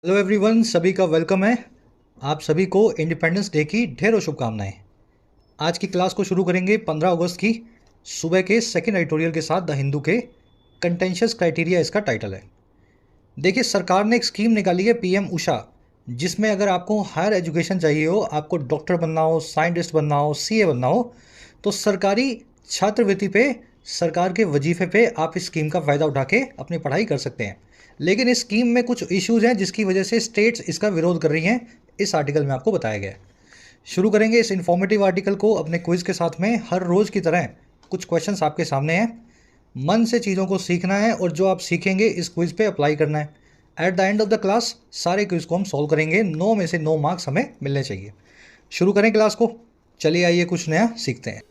Hello everyone, सभी का welcome है। आप सभी को इंडिपेंडेंस डे की ढेरों शुभकामनाएं। आज की क्लास को शुरू करेंगे 15 अगस्त की सुबह के सेकंड एडिटोरियल के साथ द हिंदू के कंटेंशियस क्राइटेरिया इसका टाइटल है। देखिए, सरकार ने एक स्कीम निकाली है पीएम उषा, जिसमें अगर आपको हायर एजुकेशन चाहिए हो, आपको डॉक्टर बनना हो, साइंटिस्ट बनना हो, सीए बनना हो, तो सरकारी छात्रवृत्ति पे, सरकार के वजीफे पे आप इस स्कीम का फ़ायदा उठा के अपनी पढ़ाई कर सकते हैं। लेकिन इस स्कीम में कुछ इश्यूज़ हैं जिसकी वजह से स्टेट्स इसका विरोध कर रही हैं। इस आर्टिकल में आपको बताया गया है। शुरू करेंगे इस इन्फॉर्मेटिव आर्टिकल को अपने क्विज के साथ में। हर रोज़ की तरह कुछ क्वेश्चंस आपके सामने हैं। मन से चीज़ों को सीखना है और जो आप सीखेंगे इस क्विज पे अप्लाई करना है। At the end of the class सारे क्विज को हम सॉल्व करेंगे। 9 में से 9 मार्क्स हमें मिलने चाहिए। शुरू करें क्लास को। चलिए आइए कुछ नया सीखते हैं।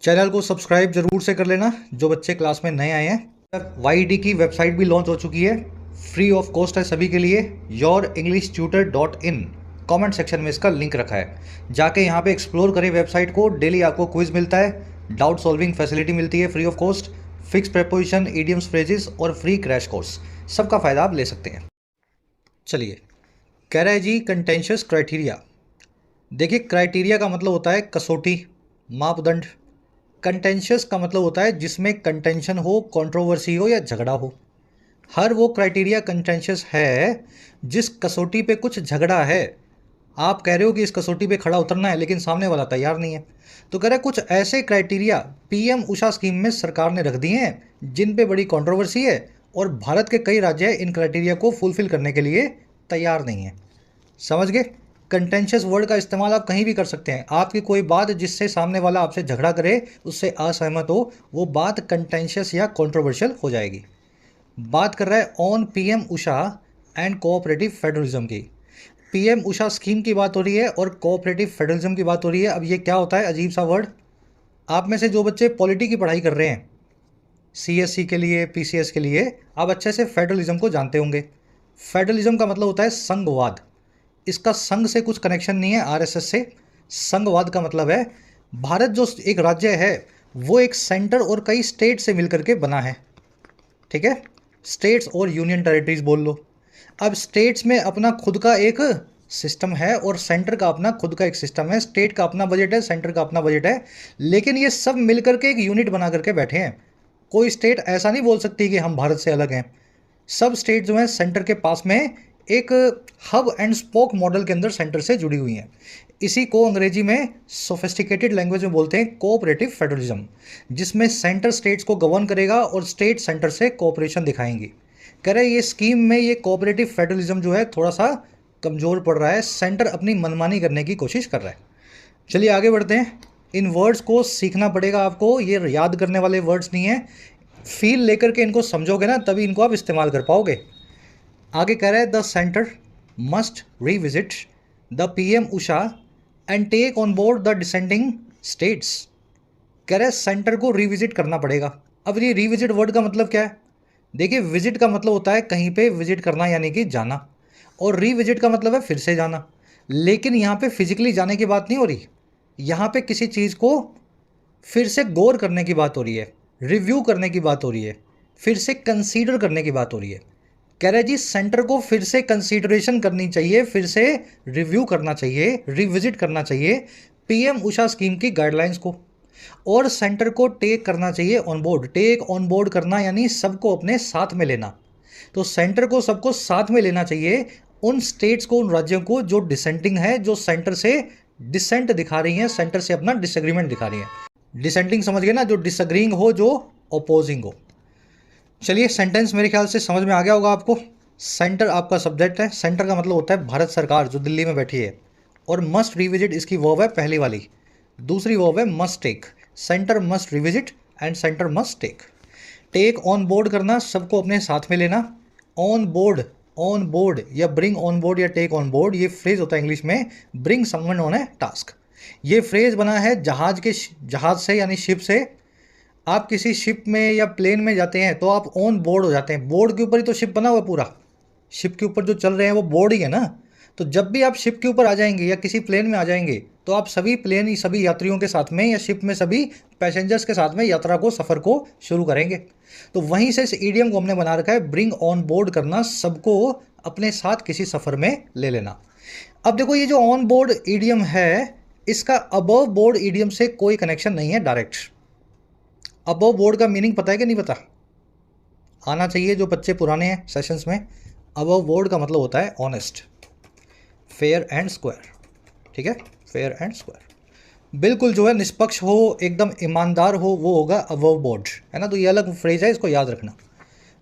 चैनल को सब्सक्राइब जरूर से कर लेना जो बच्चे क्लास में नए आए हैं। वाईडी की वेबसाइट भी लॉन्च हो चुकी है, फ्री ऑफ कॉस्ट है सभी के लिए। yourenglishtutor.in कमेंट सेक्शन में इसका लिंक रखा है, जाके यहाँ पे एक्सप्लोर करें वेबसाइट को। डेली आपको क्विज मिलता है, डाउट सॉल्विंग फैसिलिटी मिलती है free of cost, fix preposition, idioms, phrases और फ्री क्रैश कोर्स, सबका फ़ायदा आप ले सकते हैं। चलिए, कह रहा है जी कंटेंशियस क्राइटेरिया। देखिए, क्राइटेरिया का मतलब होता है कसौटी, मापदंड। कंटेंशियस का मतलब होता है जिसमें कंटेंशन हो, कंट्रोवर्सी हो या झगड़ा हो। हर वो क्राइटेरिया कंटेंशियस है जिस कसौटी पे कुछ झगड़ा है। आप कह रहे हो कि इस कसौटी पे खड़ा उतरना है, लेकिन सामने वाला तैयार नहीं है। तो कह रहे हैं कुछ ऐसे क्राइटेरिया पीएम उषा स्कीम में सरकार ने रख दिए हैं जिन पे बड़ी कंट्रोवर्सी है और भारत के कई राज्य इन क्राइटेरिया को फुलफिल करने के लिए तैयार नहीं है। समझ गए? कंटेंशियस वर्ड का इस्तेमाल आप कहीं भी कर सकते हैं। आपकी कोई बात जिससे सामने वाला आपसे झगड़ा करे, उससे असहमत हो, वो बात कंटेंशियस या कंट्रोवर्शियल हो जाएगी। बात कर रहा है on PM Usha and cooperative federalism की। पीएम उषा स्कीम की बात हो रही है और कोऑपरेटिव फेडरलिज्म की बात हो रही है। अब ये क्या होता है, अजीब सा वर्ड। आप में से जो बच्चे पॉलिटी की पढ़ाई कर रहे हैं, सीएससी के लिए, पीसीएस के लिए, आप अच्छे से फेडरलिज्म को जानते होंगे। फेडरलिज्म का मतलब होता है संघवाद। इसका संघ से कुछ कनेक्शन नहीं है, आरएसएस से। संघवाद का मतलब है भारत जो एक राज्य है वो एक सेंटर और कई स्टेट से मिलकर के बना है। ठीक है, स्टेट्स और यूनियन टेरिटरीज बोल लो। अब स्टेट्स में अपना खुद का एक सिस्टम है और सेंटर का अपना खुद का एक सिस्टम है। स्टेट का अपना बजट है, सेंटर का अपना बजट है, लेकिन ये सब मिलकर के एक यूनिट बना करके बैठे हैं। कोई स्टेट ऐसा नहीं बोल सकती कि हम भारत से अलग हैं। सब स्टेट जो हैं सेंटर के पास में एक हब एंड स्पोक मॉडल के अंदर सेंटर से जुड़ी हुई हैं। इसी को अंग्रेजी में सोफिस्टिकेटेड लैंग्वेज में बोलते हैं कोऑपरेटिव फेडरलिज्म, जिसमें सेंटर स्टेट्स को गवर्न करेगा और स्टेट सेंटर से कोऑपरेशन दिखाएंगी। कह रहे ये स्कीम में ये कोऑपरेटिव फेडरलिज्म जो है थोड़ा सा कमज़ोर पड़ रहा है। सेंटर अपनी मनमानी करने की कोशिश कर रहा है। चलिए आगे बढ़ते हैं। इन वर्ड्स को सीखना पड़ेगा आपको, ये याद करने वाले वर्ड्स नहीं है। फील लेकर के इनको समझोगे ना, तभी इनको आप इस्तेमाल कर पाओगे। आगे कह रहा है the centre must revisit the PM Usha and take on board the dissenting states. कह रहा है सेंटर को रिविजिट करना पड़ेगा। अब ये रिविजिट वर्ड का मतलब क्या है? देखिए, विजिट का मतलब होता है कहीं पे विजिट करना, यानी कि जाना, और रिविजिट का मतलब है फिर से जाना। लेकिन यहाँ पे फिजिकली जाने की बात नहीं हो रही, यहाँ पे किसी चीज़ को फिर से गौर करने की बात हो रही है, रिव्यू करने की बात हो रही है, फिर से कंसीडर करने की बात हो रही है। कह रहे जी सेंटर को फिर से कंसीडरेशन करनी चाहिए, फिर से रिव्यू करना चाहिए, रिविजिट करना चाहिए पीएम उषा स्कीम की गाइडलाइंस को, और सेंटर को टेक करना चाहिए on board. Take on board करना यानी सबको अपने साथ में लेना। तो सेंटर को सबको साथ में लेना चाहिए, उन स्टेट्स को, उन राज्यों को जो डिसेंटिंग है, जो सेंटर से डिसेंट दिखा रही हैं, सेंटर से अपना डिसएग्रीमेंट दिखा रही हैं। डिसेंटिंग समझ गए ना, जो डिसएग्रीइंग हो, जो अपोजिंग हो। चलिए, सेंटेंस मेरे ख्याल से समझ में आ गया होगा आपको। सेंटर आपका सब्जेक्ट है। सेंटर का मतलब होता है भारत सरकार जो दिल्ली में बैठी है, और मस्ट रिविजिट इसकी वर्ब है पहली वाली। दूसरी वर्ब है must take. Centre must revisit and centre must take. Take on board करना, सबको अपने साथ में लेना। ऑन बोर्ड या ब्रिंग ऑन बोर्ड या टेक ऑन बोर्ड, ये फ्रेज होता है इंग्लिश में bring someone on a task. ये फ्रेज बना है जहाज से, यानी शिप से। आप किसी शिप में या प्लेन में जाते हैं तो आप ऑन बोर्ड हो जाते हैं। बोर्ड के ऊपर ही तो शिप बना हुआ है पूरा। शिप के ऊपर जो चल रहे हैं वो बोर्ड ही है ना। तो जब भी आप शिप के ऊपर आ जाएंगे या किसी प्लेन में आ जाएंगे तो आप सभी प्लेन सभी यात्रियों के साथ में या शिप में सभी पैसेंजर्स के साथ में यात्रा को सफ़र को शुरू करेंगे। तो वहीं से इस ईडियम को हमने बना रखा है ब्रिंग ऑन बोर्ड करना, सबको अपने साथ किसी सफ़र में ले लेना। अब देखो ये जो ऑन बोर्ड ईडियम है इसका अबव बोर्ड ईडियम से कोई कनेक्शन नहीं है डायरेक्ट। अबव बोर्ड का मीनिंग पता है कि नहीं पता? आना चाहिए जो बच्चे पुराने हैं सेशंस में। अबव बोर्ड का मतलब होता है ऑनेस्ट, फेयर एंड स्क्वायर। ठीक है, फेयर एंड स्क्वायर, बिल्कुल जो है निष्पक्ष हो, एकदम ईमानदार हो, वो होगा अबव बोर्ड, है ना। तो ये अलग फ्रेज है, इसको याद रखना।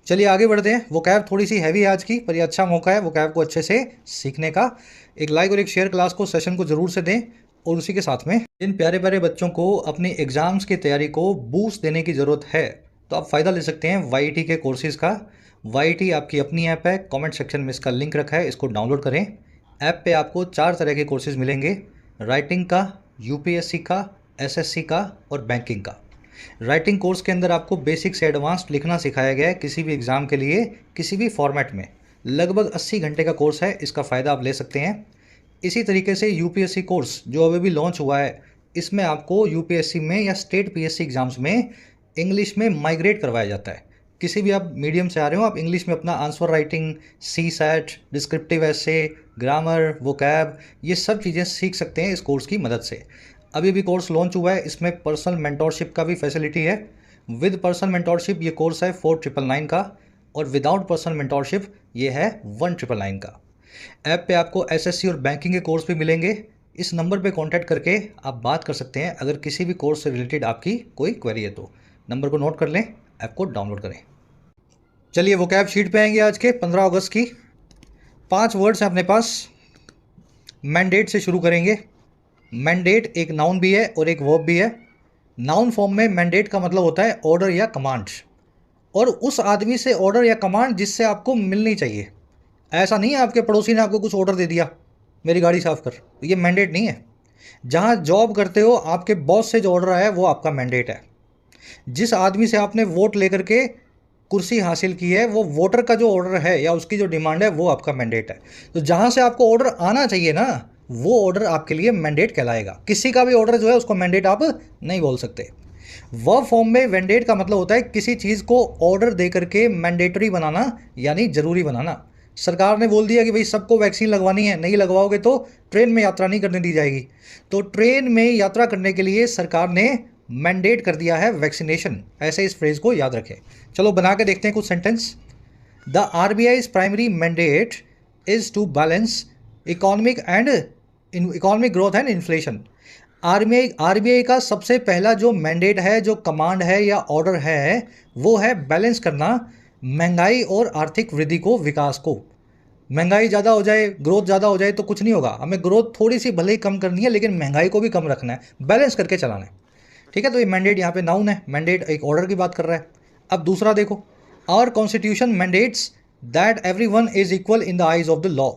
चलिए आगे बढ़ते हैं। वोकैब थोड़ी सी हैवी है आज की, पर ये अच्छा मौका है वोकैब को अच्छे से सीखने का। एक लाइक और एक शेयर क्लास को, सेशन को ज़रूर से दें। और उसी के साथ में जिन प्यारे प्यारे बच्चों को अपनी एग्ज़ाम्स की तैयारी को बूस्ट देने की ज़रूरत है, तो आप फ़ायदा ले सकते हैं YT के कोर्सेज़ का। YT आपकी अपनी ऐप है, कमेंट सेक्शन में इसका लिंक रखा है, इसको डाउनलोड करें। ऐप पे आपको 4 तरह के कोर्सेज़ मिलेंगे, राइटिंग का, UPSC का, SSC का और बैंकिंग का। राइटिंग कोर्स के अंदर आपको बेसिक से एडवांस्ड लिखना सिखाया गया है किसी भी एग्ज़ाम के लिए, किसी भी फॉर्मेट में। लगभग 80 घंटे का कोर्स है, इसका फ़ायदा आप ले सकते हैं। इसी तरीके से UPSC कोर्स जो अभी भी लॉन्च हुआ है, इसमें आपको UPSC में या स्टेट PSC एग्ज़ाम्स में इंग्लिश में माइग्रेट करवाया जाता है। किसी भी आप मीडियम से आ रहे हो, आप इंग्लिश में अपना आंसर राइटिंग, CSAT, डिस्क्रिप्टिव ऐसे, ग्रामर, वोकैब, ये सब चीज़ें सीख सकते हैं इस कोर्स की मदद से। अभी भी कोर्स लॉन्च हुआ है, इसमें पर्सनल मेंटोरशिप का भी फैसिलिटी है। विद पर्सनल मेंटोरशिप ये कोर्स है 4999 का, और विदाउट पर्सनल मेंटोरशिप ये है 1999 का। ऐप पे आपको SSC और बैंकिंग के कोर्स भी मिलेंगे। इस नंबर पे कांटेक्ट करके आप बात कर सकते हैं अगर किसी भी कोर्स से रिलेटेड आपकी कोई क्वेरी है तो। नंबर को नोट कर लें, ऐप को डाउनलोड करें। चलिए वोकैब शीट पे आएंगे आज के 15 अगस्त की। 5 वर्ड्स हैं अपने पास। मैंडेट से शुरू करेंगे। मैंडेट एक नाउन भी है और एक वर्ब भी है। नाउन फॉर्म में मैंडेट का मतलब होता है ऑर्डर या कमांड, और उस आदमी से ऑर्डर या कमांड जिससे आपको मिलनी चाहिए। ऐसा नहीं है आपके पड़ोसी ने आपको कुछ ऑर्डर दे दिया, मेरी गाड़ी साफ़ कर, ये मैंडेट नहीं है। जहाँ जॉब करते हो, आपके बॉस से जो ऑर्डर आया है वो आपका मैंडेट है। जिस आदमी से आपने वोट लेकर के कुर्सी हासिल की है, वो वोटर का जो ऑर्डर है या उसकी जो डिमांड है वो आपका मैंडेट है। तो जहाँ से आपको ऑर्डर आना चाहिए ना, वो ऑर्डर आपके लिए मैंडेट कहलाएगा। किसी का भी ऑर्डर जो है उसको मैंडेट आप नहीं बोल सकते। वर्ब फॉर्म में मैंडेट का मतलब होता है किसी चीज़ को ऑर्डर दे करके मैंडेटरी बनाना, यानी ज़रूरी बनाना। सरकार ने बोल दिया कि भाई सबको वैक्सीन लगवानी है, नहीं लगवाओगे तो ट्रेन में यात्रा नहीं करने दी जाएगी। तो ट्रेन में यात्रा करने के लिए सरकार ने मैंडेट कर दिया है वैक्सीनेशन। ऐसे इस फ्रेज को याद रखें। चलो बना के देखते हैं कुछ sentence. The RBI's primary mandate is to balance economic growth and inflation. RBI का सबसे पहला जो मैंडेट है, जो कमांड है या ऑर्डर है, वो है बैलेंस करना महंगाई और आर्थिक वृद्धि को, विकास को। महंगाई ज़्यादा हो जाए, ग्रोथ ज़्यादा हो जाए तो कुछ नहीं होगा। हमें ग्रोथ थोड़ी सी भले ही कम करनी है, लेकिन महंगाई को भी कम रखना है, बैलेंस करके चलाना है। ठीक है, तो ये मैंडेट यहाँ पे नाउन है, मैंडेट एक ऑर्डर की बात कर रहा है। अब दूसरा देखो, our constitution mandates that everyone is equal in the eyes of the law.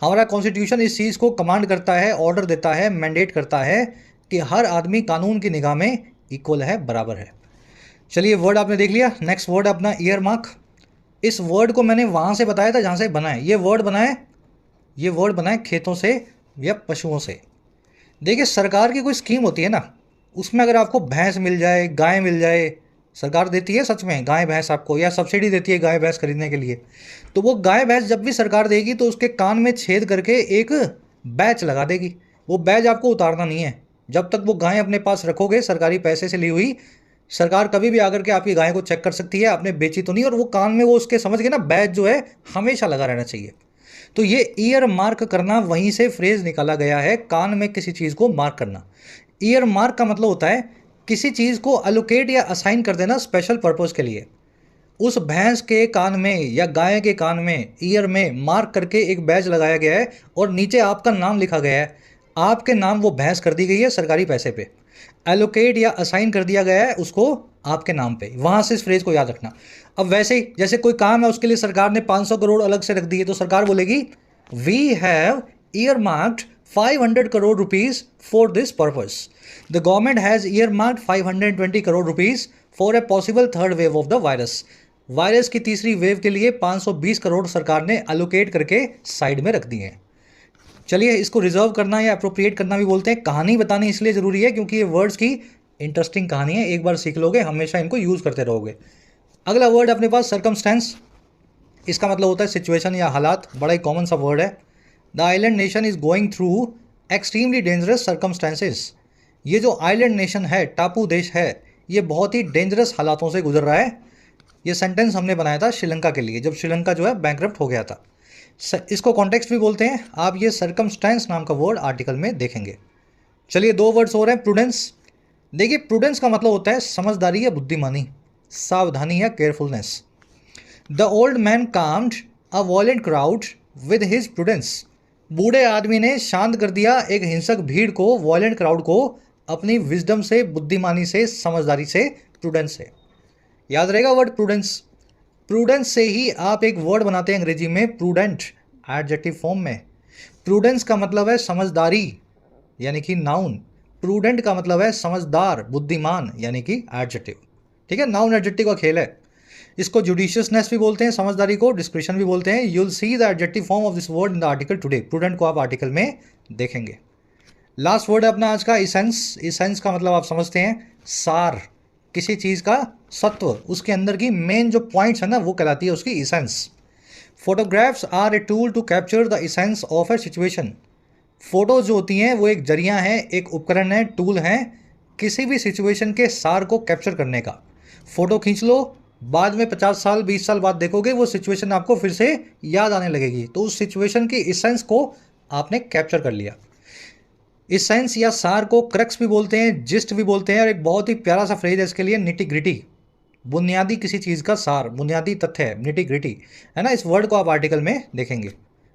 हमारा कॉन्स्टिट्यूशन इस चीज़ को कमांड करता है, ऑर्डर देता है, मैंडेट करता है कि हर आदमी कानून की निगाह में इक्वल है, बराबर है। चलिए वर्ड आपने देख लिया। नेक्स्ट वर्ड अपना ईयर मार्क। इस वर्ड को मैंने वहाँ से बताया था जहाँ से बना है। ये वर्ड बनाए खेतों से या पशुओं से। देखिए सरकार की कोई स्कीम होती है ना, उसमें अगर आपको भैंस मिल जाए, गाय मिल जाए, सरकार देती है सच में गाय भैंस आपको, या सब्सिडी देती है गाय भैंस खरीदने के लिए, तो वो गाय भैंस जब भी सरकार देगी तो उसके कान में छेद करके एक बैच लगा देगी। वो बैच आपको उतारना नहीं है। जब तक वो गाय अपने पास रखोगे, सरकारी पैसे से ली हुई, सरकार कभी भी आकर के आपकी गाय को चेक कर सकती है आपने बेची तो नहीं, और वो कान में वो उसके समझ के ना बैच जो है हमेशा लगा रहना चाहिए। तो ये ईयर मार्क करना, वहीं से फ्रेज निकाला गया है, कान में किसी चीज़ को मार्क करना। ईयर मार्क का मतलब होता है किसी चीज़ को अलोकेट या असाइन कर देना स्पेशल पर्पज़ के लिए। उस भैंस के कान में या गाय के कान में ईयर में मार्क करके एक बैच लगाया गया है और नीचे आपका नाम लिखा गया है। आपके नाम वो भैंस कर दी गई है सरकारी पैसे पे, एलोकेट या असाइन कर दिया गया है उसको आपके नाम पे। वहाँ से इस फ्रेज को याद रखना। अब वैसे ही जैसे कोई काम है उसके लिए सरकार ने 500 करोड़ अलग से रख दिए, तो सरकार बोलेगी we have earmarked 500 crore rupees for this purpose. The government has earmarked 520 crore rupees for a possible third wave of the virus. Virus की तीसरी वेव के लिए 520 करोड़ सरकार ने एलोकेट करके साइड में रख दिए हैं। चलिए, इसको रिजर्व करना या अप्रोप्रिएट करना भी बोलते हैं। कहानी बतानी इसलिए ज़रूरी है क्योंकि ये वर्ड्स की इंटरेस्टिंग कहानी है, एक बार सीख लोगे हमेशा इनको यूज़ करते रहोगे। अगला वर्ड अपने पास सर्कमस्टेंस, इसका मतलब होता है सिचुएशन या हालात, बड़ा ही कॉमन सा वर्ड है। The island nation is going through extremely dangerous circumstances. ये जो आइलैंड नेशन है, टापू देश है, ये बहुत ही डेंजरस हालातों से गुजर रहा है। ये सेंटेंस हमने बनाया था श्रीलंका के लिए, जब श्रीलंका जो है बैंकरप्ट हो गया था। इसको कॉन्टेक्स्ट भी बोलते हैं। आप ये सर्कमस्टेंस नाम का वर्ड आर्टिकल में देखेंगे। चलिए, दो वर्ड्स और हैं। प्रूडेंस। देखिए, प्रूडेंस का मतलब होता है समझदारी या बुद्धिमानी, सावधानी या carefulness. The old man calmed a violent crowd with his prudence. बूढ़े आदमी ने शांत कर दिया एक हिंसक भीड़ को, वॉयलेंट क्राउड को, अपनी विजडम से, बुद्धिमानी से, समझदारी से, प्रूडेंस से। याद रहेगा वर्ड प्रूडेंस। प्रूडेंस से ही आप एक वर्ड बनाते हैं अंग्रेजी में प्रूडेंट, एडजेक्टिव फॉर्म में। प्रूडेंस का मतलब है समझदारी, यानी कि नाउन। प्रूडेंट का मतलब है समझदार, बुद्धिमान, यानी कि एडजेक्टिव। ठीक है, नाउन एडजेक्टिव का खेल है। इसको जुडिशियसनेस भी बोलते हैं, समझदारी को डिस्क्रिशन भी बोलते हैं। You will see the adjective form of this word in the article today. Prudent को आप आर्टिकल में देखेंगे। लास्ट वर्ड है अपना आज का इसेंस। इसेंस का मतलब आप समझते हैं सार, किसी चीज़ का सत्व, उसके अंदर की मेन जो पॉइंट्स है ना, वो कहलाती है उसकी essence. Photographs are a tool to capture the essence of a situation. Photos जो होती हैं वो एक जरिया है, एक उपकरण है, टूल है किसी भी सिचुएशन के सार को कैप्चर करने का। फोटो खींच लो, बाद में 50 साल 20 साल बाद देखोगे वो सिचुएशन आपको फिर से याद आने लगेगी, तो उस सिचुएशन की इसेंस को आपने कैप्चर कर लिया। इसेंस या सार को क्रक्स भी बोलते हैं, जिस्ट भी बोलते हैं, और एक बहुत ही प्यारा सा फ्रेज है इसके लिए, निटी ग्रिटी। बुनियादी किसी चीज़ का सार, बुनियादी तथ्य है, निटी ग्रिटी, है ना। इस वर्ड को आप आर्टिकल में देखेंगे।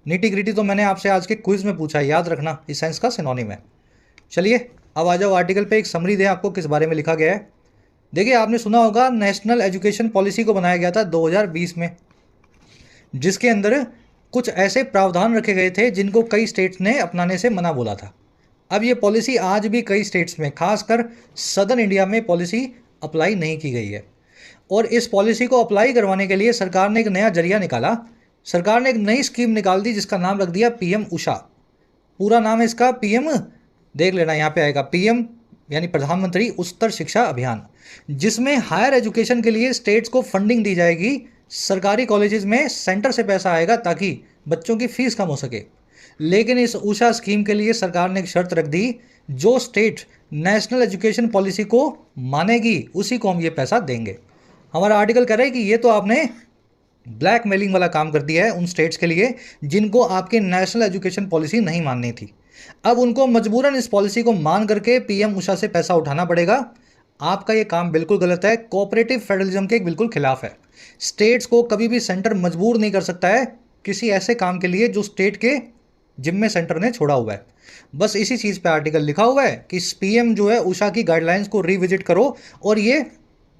निटी ग्रिटी तो मैंने आपसे आज के क्विज में पूछा है, याद रखना, इसेंस का सिनोनिम है। चलिए, अब आ जाओ आर्टिकल पे, एक समरी दें आपको किस बारे में लिखा गया है। देखिए, आपने सुना होगा नेशनल एजुकेशन पॉलिसी को बनाया गया था 2020 में, जिसके अंदर कुछ ऐसे प्रावधान रखे गए थे जिनको कई स्टेट्स ने अपनाने से मना बोला था। अब ये पॉलिसी आज भी कई स्टेट्स में, खासकर सदर्न इंडिया में, पॉलिसी अप्लाई नहीं की गई है। और इस पॉलिसी को अप्लाई करवाने के लिए सरकार ने एक नया जरिया निकाला। सरकार ने एक नई स्कीम निकाल दी जिसका नाम रख दिया पीएम उषा। पूरा नाम है इसका पीएम, देख लेना यहाँ पे आएगा, पीएम यानी प्रधानमंत्री उच्चतर शिक्षा अभियान, जिसमें हायर एजुकेशन के लिए स्टेट्स को फंडिंग दी जाएगी। सरकारी कॉलेजेस में सेंटर से पैसा आएगा ताकि बच्चों की फीस कम हो सके। लेकिन इस उषा स्कीम के लिए सरकार ने एक शर्त रख दी, जो स्टेट नेशनल एजुकेशन पॉलिसी को मानेगी उसी को हम ये पैसा देंगे। हमारा आर्टिकल कह रहा है कि ये तो आपने ब्लैकमेलिंग वाला काम कर दिया है उन स्टेट्स के लिए जिनको आपके नेशनल एजुकेशन पॉलिसी नहीं माननी थी। अब उनको मजबूरन इस पॉलिसी को मान करके पीएम उषा से पैसा उठाना पड़ेगा। आपका ये काम बिल्कुल गलत है, कोऑपरेटिव फेडरलिज्म के बिल्कुल खिलाफ है। स्टेट्स को कभी भी सेंटर मजबूर नहीं कर सकता है किसी ऐसे काम के लिए जो स्टेट के जिम्मे सेंटर ने छोड़ा हुआ है। बस इसी चीज़ पे आर्टिकल लिखा हुआ है कि पीएम जो है उषा की गाइडलाइंस को रिविजिट करो और ये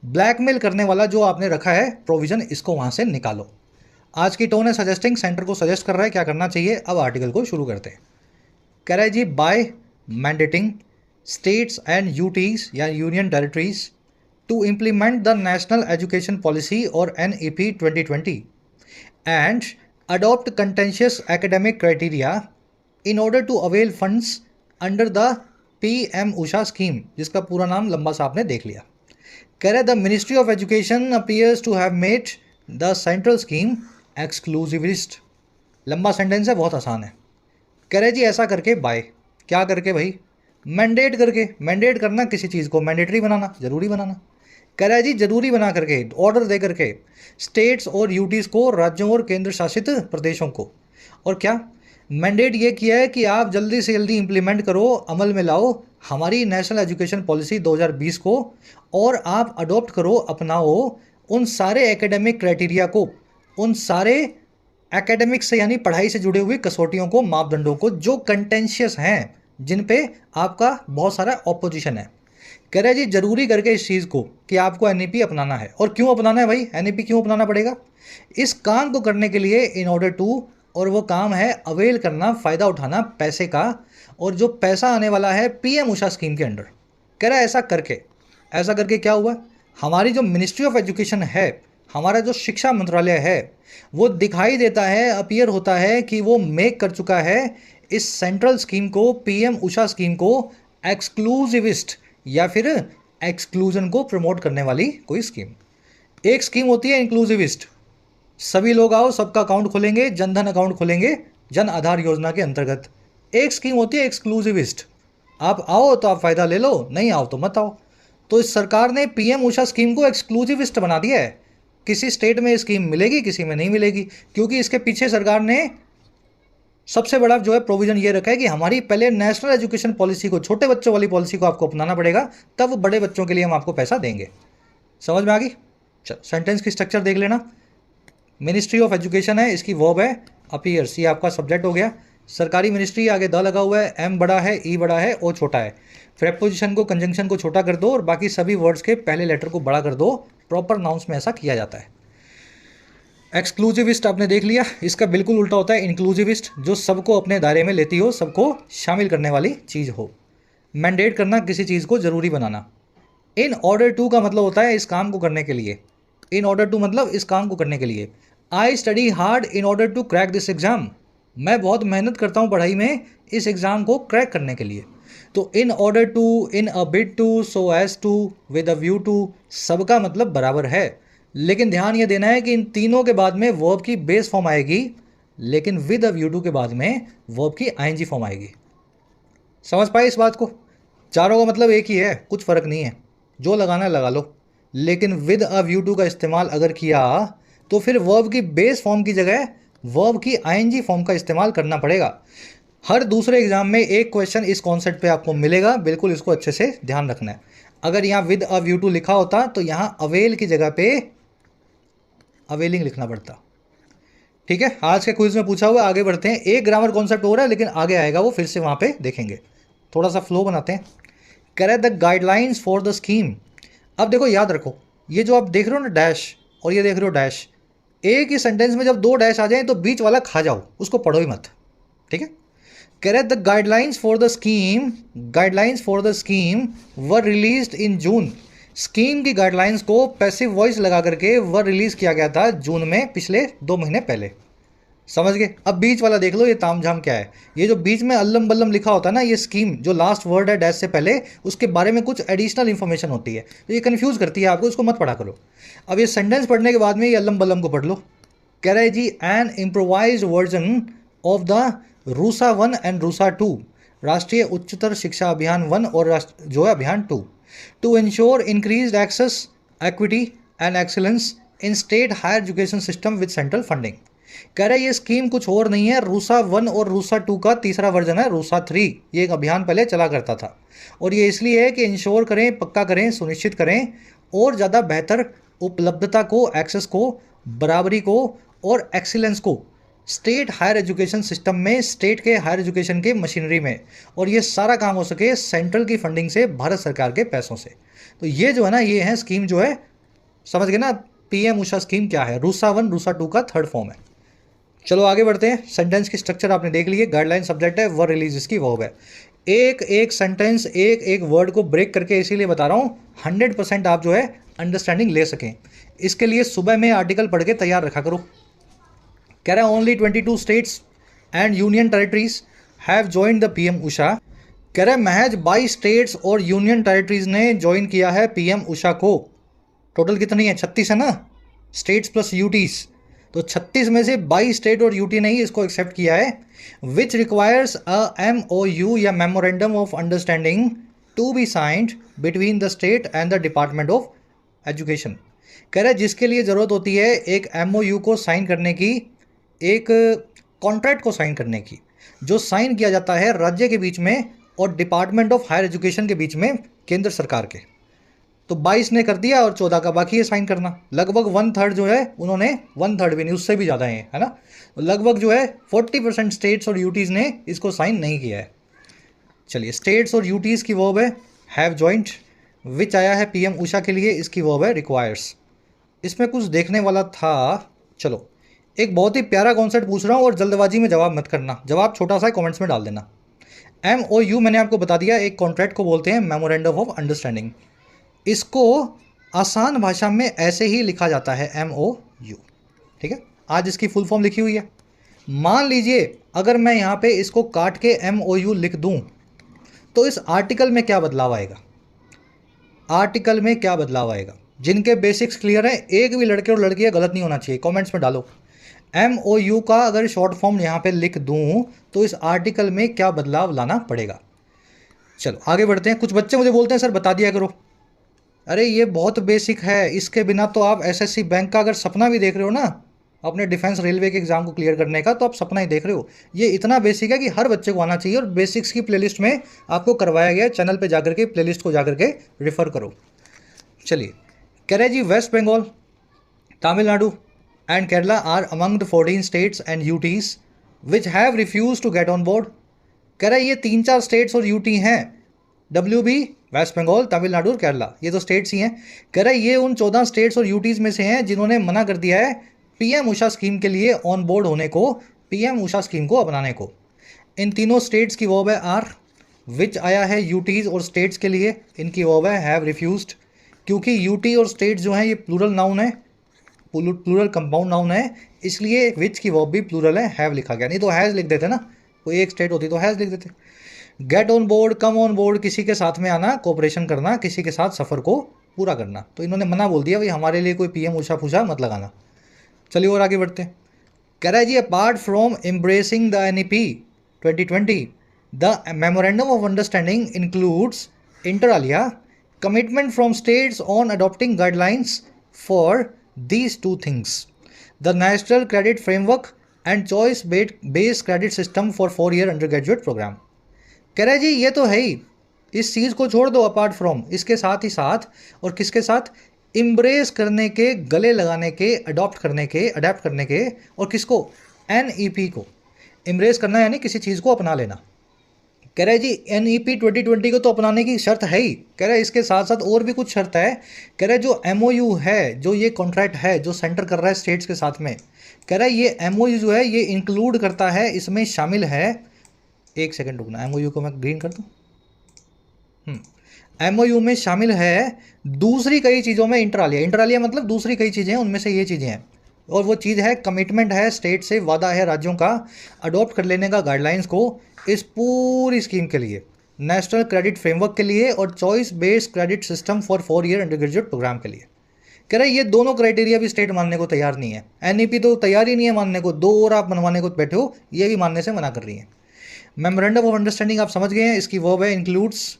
ब्लैकमेल करने वाला जो आपने रखा है प्रोविज़न, इसको वहाँ से निकालो। आज की टोन है सजेस्टिंग, सेंटर को सजेस्ट कर रहा है क्या करना चाहिए। अब आर्टिकल को शुरू करते हैं। कह रहा है जी, by mandating states and UTs या union territories to implement the national education policy और NEP 2020 and adopt contentious academic criteria in order to avail funds under the PM Usha scheme, जिसका पूरा नाम लंबा सा आपने देख लिया। कह रहे the ministry of education appears to have made the central scheme exclusivist। लंबा सेंटेंस है, बहुत आसान है। कह रहे जी ऐसा करके, बाय क्या करके भाई, मैंडेट करके। मैंडेट करना किसी चीज़ को, मैंडेटरी बनाना, ज़रूरी बनाना। कह रहा है जी ज़रूरी बना करके, ऑर्डर दे करके स्टेट्स और यूटीज़ को, राज्यों और केंद्र शासित प्रदेशों को। और क्या मैंडेट ये किया है कि आप जल्दी से जल्दी इम्प्लीमेंट करो, अमल में लाओ हमारी नेशनल एजुकेशन पॉलिसी 2020 को, और आप अडॉप्ट करो, अपनाओ उन सारे एकेडमिक क्राइटेरिया को, उन सारे एकेडमिक्स से यानी पढ़ाई से जुड़े हुए कसौटियों को, मापदंडों को जो कंटेंशियस हैं, जिन पे आपका बहुत सारा ऑपोजिशन है। कह रहे जी ज़रूरी करके इस चीज़ को कि आपको NEP अपनाना है। और क्यों अपनाना है भाई, NEP क्यों अपनाना पड़ेगा? इस काम को करने के लिए इन ऑर्डर टू, और वो काम है अवेल करना, फ़ायदा उठाना पैसे का, और जो पैसा आने वाला है PM उषा स्कीम के अंडर। कह रहा है ऐसा करके क्या हुआ, हमारी जो मिनिस्ट्री ऑफ एजुकेशन है, हमारा जो शिक्षा मंत्रालय है, वो दिखाई देता है, अपीयर होता है कि वो मेक कर चुका है इस सेंट्रल स्कीम को, पीएम उषा स्कीम को एक्सक्लूसिविस्ट या फिर एक्सक्लूजन को प्रमोट करने वाली कोई स्कीम। एक स्कीम होती है इंक्लूसिविस्ट, सभी लोग आओ, सबका अकाउंट खोलेंगे, जनधन अकाउंट खोलेंगे जन आधार योजना के अंतर्गत। एक स्कीम होती है एक्सक्लूसिविस्ट, आप आओ तो आप फ़ायदा ले लो, नहीं आओ तो मत आओ। तो इस सरकार ने पीएम उषा स्कीम को एक्सक्लूसिविस्ट बना दिया है। किसी स्टेट में स्कीम मिलेगी, किसी में नहीं मिलेगी, क्योंकि इसके पीछे सरकार ने सबसे बड़ा जो है प्रोविज़न ये रखा है कि हमारी पहले नेशनल एजुकेशन पॉलिसी को, छोटे बच्चों वाली पॉलिसी को आपको अपनाना पड़ेगा, तब बड़े बच्चों के लिए हम आपको पैसा देंगे। समझ में आ गई? चलो सेंटेंस की स्ट्रक्चर देख लेना। मिनिस्ट्री ऑफ एजुकेशन है, इसकी वर्ब है अपीयर्स, ये आपका सब्जेक्ट हो गया। सरकारी मिनिस्ट्री, आगे द लगा हुआ है, एम बड़ा है, ई बड़ा है, ओ छोटा है। प्रेपोजिशन को, कंजंक्शन को छोटा कर दो और बाकी सभी वर्ड्स के पहले लेटर को बड़ा कर दो। प्रॉपर नाउंस में ऐसा किया जाता है। एक्सक्लूसिविस्ट आपने देख लिया, इसका बिल्कुल उल्टा होता है इंक्लूसिविस्ट, जो सबको अपने दायरे में लेती हो, सबको शामिल करने वाली चीज़ हो। मैंडेट करना, किसी चीज़ को ज़रूरी बनाना। इन ऑर्डर टू का मतलब होता है इस काम को करने के लिए। इन ऑर्डर टू मतलब इस काम को करने के लिए। I study hard in order to crack this exam, मैं बहुत मेहनत करता हूँ पढ़ाई में इस एग्ज़ाम को क्रैक करने के लिए। तो in order to, in a bid to, so as to, with a view to, सबका मतलब बराबर है। लेकिन ध्यान ये देना है कि इन तीनों के बाद में वर्ब की बेस फॉर्म आएगी, लेकिन विद अ व्यू टू के बाद में वर्ब की आईएनजी फॉर्म आएगी। समझ पाए इस बात को? चारों का मतलब एक ही है, कुछ फ़र्क नहीं है, जो लगाना है लगा लो। लेकिन विद अ व्यू टू का इस्तेमाल अगर किया तो फिर वर्ब की बेस फॉर्म की जगह वर्ब की आईएनजी फॉर्म का इस्तेमाल करना पड़ेगा। हर दूसरे एग्जाम में एक क्वेश्चन इस कॉन्सेप्ट पे आपको मिलेगा, बिल्कुल इसको अच्छे से ध्यान रखना है। अगर यहाँ विद अ व्यू टू लिखा होता तो यहाँ अवेल की जगह पे अवेलिंग लिखना पड़ता। ठीक है, आज के क्विज में पूछा हुआ। आगे बढ़ते हैं, एक ग्रामर कॉन्सेप्ट हो रहा है लेकिन आगे आएगा वो, फिर से वहाँ पे देखेंगे। थोड़ा सा फ्लो बनाते हैं। Correct the guidelines for the scheme. अब देखो, याद रखो, ये जो आप देख रहे हो ना डैश, और ये देख रहे हो डैश, एक ही सेंटेंस में जब दो डैश आ जाए तो बीच वाला खा जाओ, उसको पढ़ो ही मत। ठीक है। Correct the guidelines for the scheme, guidelines for the scheme were released in June. Scheme की गाइडलाइंस को पैसिव वॉइस लगा करके वर रिलीज किया गया था जून में, पिछले 2 महीने पहले। समझ गए? अब बीच वाला देख लो, ये तामझाम क्या है। ये जो बीच में अल्लम बल्लम लिखा होता है ना, ये स्कीम, जो लास्ट वर्ड है डैश से पहले, उसके बारे में कुछ एडिशनल इन्फॉर्मेशन होती है, तो ये कंफ्यूज करती है आपको, इसको मत पढ़ा करो। अब ये सेंटेंस पढ़ने के बाद में ये अल्लम बल्लम को पढ़ लो। कह रहे जी, an improvised version of the RUSA 1 and RUSA 2, Rashtriya उच्चतर शिक्षा अभियान 1 और जो है Abhiyan 2, to ensure increased access, equity and excellence in state higher education system with central funding. कह रहे ये स्कीम कुछ और नहीं है, रूसा 1 और रूसा 2 का तीसरा वर्जन है, रूसा 3। ये एक अभियान पहले चला करता था, और ये इसलिए है कि इंश्योर करें, पक्का करें, सुनिश्चित करें और ज़्यादा बेहतर उपलब्धता को, एक्सेस को, बराबरी को और एक्सीलेंस को स्टेट हायर एजुकेशन सिस्टम में, स्टेट के हायर एजुकेशन के मशीनरी में, और ये सारा काम हो सके सेंट्रल की फंडिंग से, भारत सरकार के पैसों से। तो ये जो है ना, ये है स्कीम जो है, समझ गए ना? पीएम उषा स्कीम क्या है? रूसा 1 रूसा 2 का थर्ड फॉर्म है। चलो आगे बढ़ते हैं। सेंटेंस की स्ट्रक्चर आपने देख ली है, गाइडलाइन सब्जेक्ट है, वर रिलीज इसकी वर्ब है। एक एक सेंटेंस, एक एक वर्ड को ब्रेक करके इसीलिए बता रहा हूँ, 100% आप जो है अंडरस्टैंडिंग ले सकें। इसके लिए सुबह में आर्टिकल पढ़ के तैयार रखा करो। कह रहा है only 22 states and union territories have joined the PM Usha. कह रहा है महज 22 स्टेट्स और यूनियन टेरिटरीज ने ज्वाइन किया है पीएम उषा को। टोटल कितनी है? 36 है ना, स्टेट्स प्लस यूटीज। तो 36 में से 22 स्टेट और यूटी ने ही इसको एक्सेप्ट किया है। विच रिक्वायर्स अ MOU या memorandum of understanding to be signed between the state and the department of education. कह रहा है जिसके लिए ज़रूरत होती है एक MOU को साइन करने की, एक कॉन्ट्रैक्ट को साइन करने की, जो साइन किया जाता है राज्य के बीच में और डिपार्टमेंट ऑफ हायर एजुकेशन के बीच में, केंद्र सरकार के। तो 22 ने कर दिया और 14 का बाकी है साइन करना। लगभग 1/3 जो है उन्होंने, 1/3 भी नहीं, उससे भी ज़्यादा है ना, लगभग जो है 40% स्टेट्स और यूटीज़ ने इसको साइन नहीं किया है। चलिए, स्टेट्स और यूटीज़ की वर्ब है हैव जॉइंट। विच आया है पीएम उषा के लिए, इसकी वर्ब है रिक्वायर्स। इसमें कुछ देखने वाला था। चलो, एक बहुत ही प्यारा कॉन्सेप्ट पूछ रहा हूँ और जल्दबाजी में जवाब मत करना, जवाब छोटा सा कमेंट्स में डाल देना। MOU मैंने आपको बता दिया, एक कॉन्ट्रैक्ट को बोलते हैं मेमोरेंडम ऑफ अंडरस्टैंडिंग। इसको आसान भाषा में ऐसे ही लिखा जाता है MOU। ठीक है, आज इसकी फुल फॉर्म लिखी हुई है। मान लीजिए अगर मैं यहाँ पे इसको काट के MOU लिख दूँ तो इस आर्टिकल में क्या बदलाव आएगा? आर्टिकल में क्या बदलाव आएगा? जिनके बेसिक्स क्लियर हैं, एक भी लड़के और लड़कियाँ गलत नहीं होना चाहिए, कमेंट्स में डालो। MOU का अगर शॉर्ट फॉर्म यहाँ पे लिख दूँ तो इस आर्टिकल में क्या बदलाव लाना पड़ेगा? चलो आगे बढ़ते हैं। कुछ बच्चे मुझे बोलते हैं सर बता दिया करो। अरे ये बहुत बेसिक है, इसके बिना तो आप SSC बैंक का अगर सपना भी देख रहे हो ना, अपने डिफेंस रेलवे के एग्जाम को क्लियर करने का, तो आप सपना ही देख रहे हो। ये इतना बेसिक है कि हर बच्चे को आना चाहिए, और बेसिक्स की प्लेलिस्ट में आपको करवाया गया है। चैनल पे जाकर के प्लेलिस्ट को जाकर के रेफर करो। चलिए, कह रहे जी west Bengal, Tamil Nadu and Kerala are among the 14 states and UTs which have refuse to get on board. कह रहा है ये 3-4 स्टेट्स और UT हैं, WB, वेस्ट बंगाल, तमिलनाडु और केरला, ये तो स्टेट्स ही हैं। कह रहा है ये उन 14 स्टेट्स और UTs में से हैं जिन्होंने मना कर दिया है PM उषा स्कीम के लिए ऑन बोर्ड होने को, PM उषा स्कीम को अपनाने को। इन तीनों स्टेट्स की वर्ब है आर, विच आया है UTs और स्टेट्स के लिए, इनकी वर्ब है हैव रिफ्यूज्ड। क्योंकि UT और स्टेट्स जो हैं ये प्लूरल नाउन है, प्लूरल कंपाउंड नाउन है, इसलिए विच की वर्ब भी प्लूरल है, हैव लिखा गया। नहीं तो हैज़ लिख देते ना, कोई एक स्टेट होती तो हैज़ लिख देते। Gate on board, come on board, किसी के साथ में आना, कोऑपरेशन करना, किसी के साथ सफ़र को पूरा करना। तो इन्होंने मना बोल दिया भाई हमारे लिए कोई PM उषा फूषा मत लगाना। चलिए और आगे बढ़ते हैं। कह रहा है जी apart from embracing the NEP 2020 the memorandum of understanding includes inter alia commitment from states on adopting guidelines for these two things, the national credit framework and choice based credit system for 4-year undergraduate programme. कह रहा है जी ये तो है ही, इस चीज़ को छोड़ दो अपार्ट फ्रॉम, इसके साथ ही साथ, और किसके साथ? इम्ब्रेस करने के, गले लगाने के, अडॉप्ट करने के, अडेप्ट करने के, और किसको? NEP को। इम्ब्रेस करना यानी किसी चीज़ को अपना लेना। कह रहा है जी NEP 2020 को तो अपनाने की शर्त है ही। कह रहा है इसके साथ साथ और भी कुछ शर्त है। कह रहा है जो MOU है, जो ये कॉन्ट्रैक्ट है जो सेंटर कर रहा है स्टेट्स के साथ में, कह रहा है ये MOU जो है ये इंक्लूड करता है, इसमें शामिल है, एक सेकेंड रुकना, MOU को मैं ग्रीन कर दूँ। MOU में शामिल है दूसरी कई चीज़ों में इंटर आलिया मतलब दूसरी कई चीज़ें हैं, उनमें से ये चीज़ें हैं। और वो चीज़ है कमिटमेंट है स्टेट से, वादा है राज्यों का अडॉप्ट कर लेने का गाइडलाइंस को इस पूरी स्कीम के लिए, नेशनल क्रेडिट फ्रेमवर्क के लिए और choice based credit system for 4-year undergraduate programme के लिए। कह रहा है ये दोनों क्राइटेरिया भी स्टेट मानने को तैयार नहीं है। NEP तो तैयार ही नहीं है मानने को, दो और आप बनवाने को बैठे हो, ये भी मानने से मना कर रही है। मेमोरेंडम ऑफ अंडरस्टैंडिंग आप समझ गए हैं, इसकी वर्ब है इंक्लूड्स।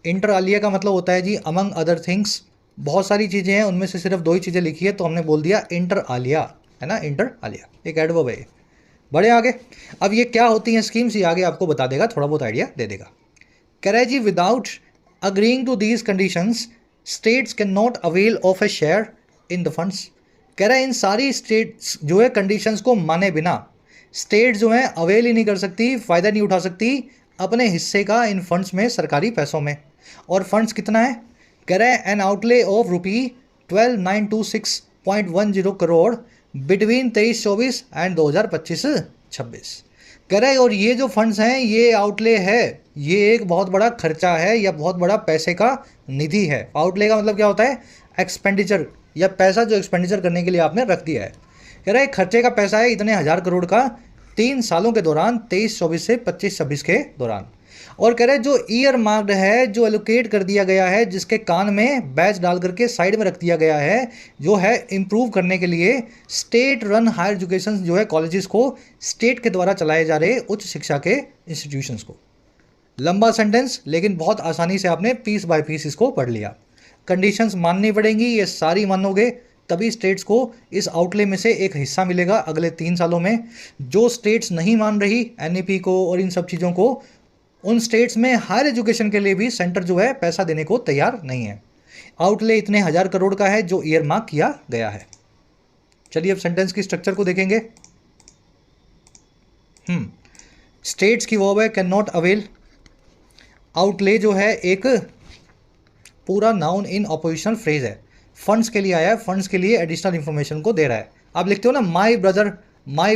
इंटर आलिया का मतलब होता है जी अमंग अदर थिंग्स, बहुत सारी चीज़ें हैं, उनमें से सिर्फ 2 ही चीज़ें लिखी है तो हमने बोल दिया इंटर आलिया, है ना, इंटर आलिया एक एडवर्ब है। बड़े आगे, अब ये क्या होती हैं स्कीम्स, ये आगे आपको बता देगा, थोड़ा बहुत आइडिया दे देगा। कह रहा है जी without agreeing to these conditions states can not avail of a share in the funds. कह रहा है इन सारी स्टेट्स जो है कंडीशंस को माने बिना स्टेट जो है अवेल ही नहीं कर सकती, फ़ायदा नहीं उठा सकती अपने हिस्से का इन फंड्स में, सरकारी पैसों में। और फंड्स कितना है? कह रहा है N outlay of ₹12,926.10 crore between 23-24 and 2025-26। कह रहा है और ये जो फंड्स हैं ये आउटले है, ये एक बहुत बड़ा खर्चा है या बहुत बड़ा पैसे का निधि है। आउटले का मतलब क्या होता है? एक्सपेंडिचर, या पैसा जो एक्सपेंडिचर करने के लिए आपने रख दिया है। कह रहा है खर्चे का पैसा है इतने हज़ार करोड़ का 3 सालों के दौरान, 23-24 से 25-26 के दौरान। और कह रहे जो ईयर मार्क्ड है, जो एलोकेट कर दिया गया है, जिसके कान में बैच डाल करके साइड में रख दिया गया है, जो है इम्प्रूव करने के लिए स्टेट रन हायर एजुकेशन जो है कॉलेजेस को, स्टेट के द्वारा चलाए जा रहे उच्च शिक्षा के इंस्टीट्यूशंस को। लंबा सेंटेंस लेकिन बहुत आसानी से आपने पीस बाय पीस इसको पढ़ लिया। कंडीशंस माननी पड़ेंगी, ये सारी मानोगे तभी स्टेट्स को इस आउटले में से एक हिस्सा मिलेगा अगले 3 सालों में। जो स्टेट्स नहीं मान रही NEP को और इन सब चीज़ों को, उन स्टेट्स में हायर एजुकेशन के लिए भी सेंटर जो है पैसा देने को तैयार नहीं है। आउटले इतने 1000 करोड़ का है जो ईयर मार्क किया गया है। चलिए अब सेंटेंस की स्ट्रक्चर को देखेंगे। स्टेट्स की वर्ब है कैन नॉट अवेल। आउटले जो है एक पूरा नाउन इन ऑपोजिशनल फ्रेज है, फंड्स के लिए आया है, फंड्स के लिए एडिशनल इंफॉर्मेशन को दे रहा है। आप लिखते हो ना माई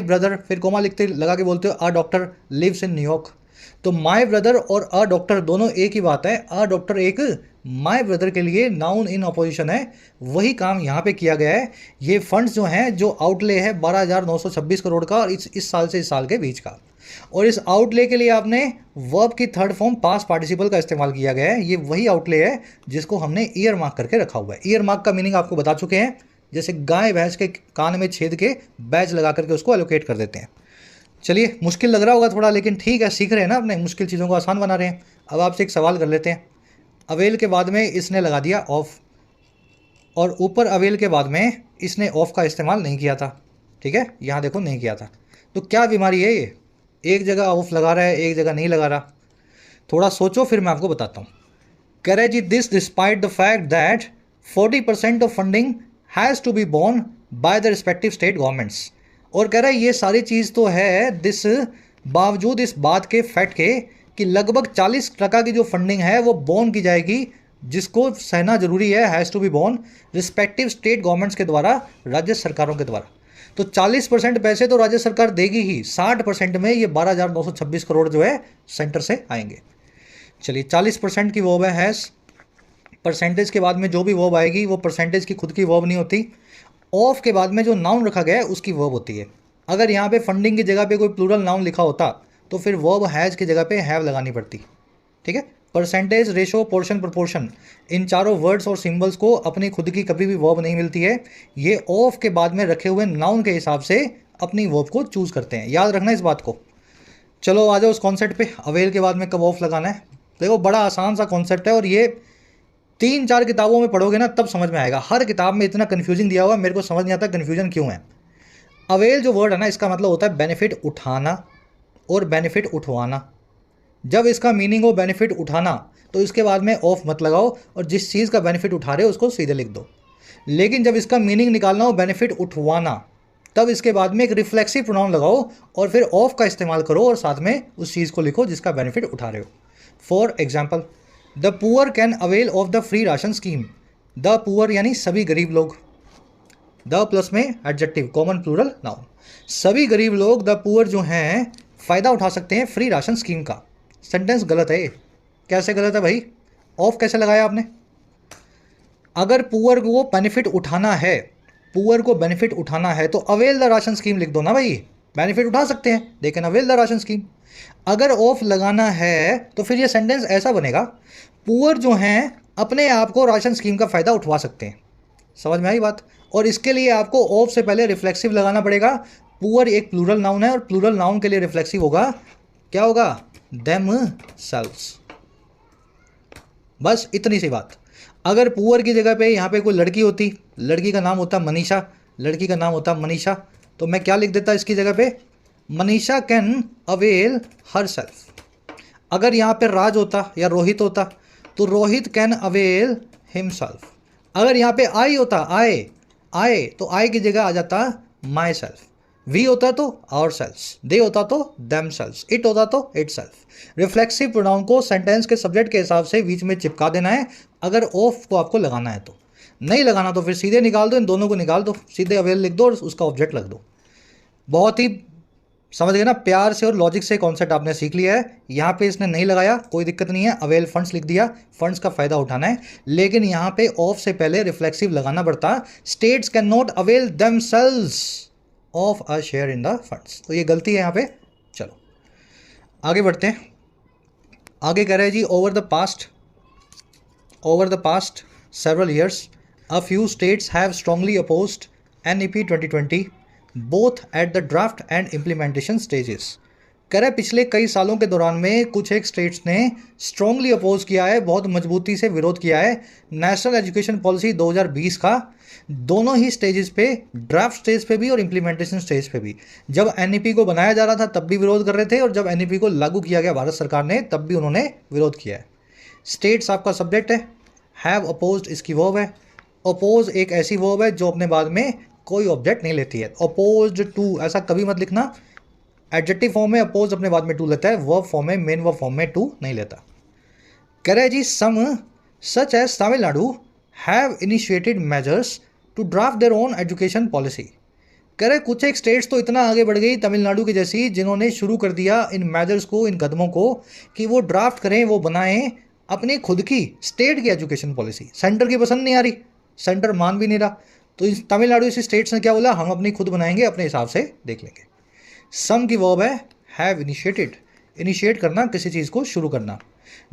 ब्रदर, फिर कोमा लिखते लगा के बोलते हो आ डॉक्टर लिव्स इन न्यूयॉर्क। तो माय ब्रदर और अ डॉक्टर दोनों एक ही बात है। अ डॉक्टर एक माय ब्रदर के लिए नाउन इन अपोजिशन है, वही काम यहाँ पे किया गया है। ये फंड्स जो हैं, जो आउटले है 12,926 करोड़ का, और इस साल से इस साल के बीच का, और इस आउटले के लिए आपने वर्ब की थर्ड फॉर्म पास्ट पार्टिसिपल का इस्तेमाल किया गया है। ये वही आउटले है जिसको हमने ईयर मार्क करके रखा हुआ है। ईयर मार्क का मीनिंग आपको बता चुके हैं, जैसे गाय भैंस के कान में छेद के बैज लगा करके उसको एलोकेट कर देते हैं। चलिए, मुश्किल लग रहा होगा थोड़ा, लेकिन ठीक है, सीख रहे हैं ना, अपने मुश्किल चीज़ों को आसान बना रहे हैं। अब आपसे एक सवाल कर लेते हैं। अवेल के बाद में इसने लगा दिया ऑफ, और ऊपर अवेल के बाद में इसने ऑफ का इस्तेमाल नहीं किया था। ठीक है, यहाँ देखो नहीं किया था। तो क्या बीमारी है ये? एक जगह ऑफ लगा रहा है, एक जगह नहीं लगा रहा। थोड़ा सोचो, फिर मैं आपको बताता हूँ। कह रहे जी, this despite the fact that 40% of funding has to be borne by the respective state governments. और कह रहा है ये सारी चीज़ तो है दिस, बावजूद इस बात के फैक्ट के कि लगभग 40% की जो फंडिंग है वो बोर्न की जाएगी, जिसको सहना जरूरी है, has to be borne respective state governments के द्वारा, राज्य सरकारों के द्वारा। तो 40% पैसे तो राज्य सरकार देगी ही, 60% में ये 12,926 करोड़ जो है सेंटर से आएंगे। चलिए, 40% की वर्ब है हैज़, परसेंटेज के बाद में जो भी वर्ब आएगी वो परसेंटेज की खुद की वर्ब नहीं होती, ऑफ के बाद में जो नाउन रखा गया है उसकी वर्ब होती है। अगर यहाँ पे फंडिंग की जगह पे कोई प्लूरल नाउन लिखा होता तो फिर वर्ब हैज़ की जगह पे हैव लगानी पड़ती। ठीक है, परसेंटेज, रेशो, पोर्शन, प्रोपोर्शन, इन चारों वर्ड्स और सिंबल्स को अपनी खुद की कभी भी वर्ब नहीं मिलती है। ये ऑफ के बाद में रखे हुए नाउन के हिसाब से अपनी वर्ब को चूज़ करते हैं, याद रखना इस बात को। चलो आ जाओ उस कॉन्सेप्ट पे, अवेल के बाद में कब ऑफ लगाना है। देखो, बड़ा आसान सा कॉन्सेप्ट है, और ये 3-4 किताबों में पढ़ोगे ना तब समझ में आएगा। हर किताब में इतना कन्फ्यूजिंग दिया हुआ है, मेरे को समझ नहीं आता कन्फ्यूजन क्यों है। अवेल जो वर्ड है ना, इसका मतलब होता है बेनिफिट उठाना और बेनिफिट उठवाना। जब इसका मीनिंग हो बेनिफिट उठाना तो इसके बाद में ऑफ मत लगाओ, और जिस चीज़ का बेनिफिट उठा रहे हो उसको सीधे लिख दो। लेकिन जब इसका मीनिंग निकालना हो बेनिफिट उठवाना, तब इसके बाद में एक रिफ्लेक्सिव प्रोनाउन लगाओ और फिर ऑफ का इस्तेमाल करो, और साथ में उस चीज़ को लिखो जिसका बेनिफिट उठा रहे हो। For example, the poor can avail of the free ration scheme. The poor यानी सभी गरीब लोग, द प्लस में एडजेक्टिव, कॉमन प्लूरल नाउन। सभी गरीब लोग, द पुअर जो हैं, फ़ायदा उठा सकते हैं फ्री राशन स्कीम का। सेंटेंस गलत है। कैसे गलत है भाई? ऑफ कैसे लगाया आपने? अगर पुअर को बेनिफिट उठाना है, पुअर को बेनिफिट उठाना है तो अवेल द राशन स्कीम लिख दो ना भाई। बेनिफिट उठा सकते हैं लेकिन अवेल द राशन स्कीम। अगर ऑफ लगाना है तो फिर ये सेंटेंस ऐसा बनेगा, पुअर जो हैं अपने आप को राशन स्कीम का फ़ायदा उठवा सकते हैं। समझ में आई बात? और इसके लिए आपको ऑफ से पहले रिफ्लेक्सिव लगाना पड़ेगा। पुअर एक प्लूरल नाउन है, और प्लूरल नाउन के लिए रिफ्लेक्सिव होगा, क्या होगा? Them selves. बस इतनी सी बात। अगर पुअर की जगह पे यहाँ पे कोई लड़की होती, लड़की का नाम होता मनीषा, लड़की का नाम होता मनीषा, तो मैं क्या लिख देता इसकी जगह पे? Manisha can avail her self. अगर यहाँ पे राज होता या रोहित होता तो रोहित कैन अवेल हिमसेल्फ। अगर यहाँ पे आई होता, आए तो आई की जगह आ जाता माई सेल्फ। वी होता तो आवर सेल्फ्स, दे होता तो देम सेल्फ्स, इट होता तो इट सेल्फ। रिफ्लेक्सिव प्रोनाउन को सेंटेंस के सब्जेक्ट के हिसाब से बीच में चिपका देना है, अगर ऑफ को आपको लगाना है तो। नहीं लगाना तो फिर सीधे निकाल दो, इन दोनों को निकाल दो, सीधे अवेल लिख दो और उसका ऑब्जेक्ट लग दो। बहुत ही समझ गए ना, प्यार से और लॉजिक से कॉन्सेप्ट आपने सीख लिया है। यहाँ पे इसने नहीं लगाया, कोई दिक्कत नहीं है, अवेल फंड्स लिख दिया, फंड्स का फायदा उठाना है। लेकिन यहाँ पे ऑफ से पहले रिफ्लेक्सिव लगाना पड़ता, states can not avail themselves of a share in the funds. तो ये गलती है यहाँ पे। चलो आगे बढ़ते हैं। आगे कह रहे हैं जी, over the past several years a few states have strongly opposed NEP 2020 both at the draft and implementation stages। कह रहे पिछले कई सालों के दौरान में कुछ एक स्टेट्स ने स्ट्रांगली अपोज किया है, बहुत मजबूती से विरोध किया है नेशनल एजुकेशन पॉलिसी 2020 का, दोनों ही स्टेजेस पे, ड्राफ्ट स्टेज पे भी और इम्प्लीमेंटेशन स्टेज पे भी। जब एनईपी को बनाया जा रहा था तब भी विरोध कर रहे थे, और जब एनईपी को लागू किया गया भारत सरकार ने तब भी उन्होंने विरोध किया है। स्टेट्स आपका सब्जेक्ट है, हैव अपोज्ड इसकी वर्ब है। अपोज एक ऐसी वर्ब है जो अपने बाद में कोई ऑब्जेक्ट नहीं लेती है। अपोज्ड टू ऐसा कभी मत लिखना, एडजेक्टिव फॉर्म में अपोज अपने बाद में टू लेता है, वर्ब फॉर्म में, मेन वर्ब फॉर्म में टू नहीं लेता। कह रहे जी, some such as Tamil Nadu have initiated measures to draft their own education policy. कह रहे कुछ एक स्टेट्स तो इतना आगे बढ़ गई तमिलनाडु की जैसी, जिन्होंने शुरू कर दिया इन मेजर्स को, इन कदमों को, कि वो ड्राफ्ट करें, वो बनाएं अपनी खुद की स्टेट की एजुकेशन पॉलिसी। सेंटर की पसंद नहीं आ रही, सेंटर मान भी नहीं रहा, तो इस तमिलनाडु जैसी स्टेट्स ने क्या बोला, हम अपनी खुद बनाएंगे, अपने हिसाब से देख लेंगे। सम की वर्ब है हैव इनिशिएटेड, इनिशिएट करना, किसी चीज़ को शुरू करना।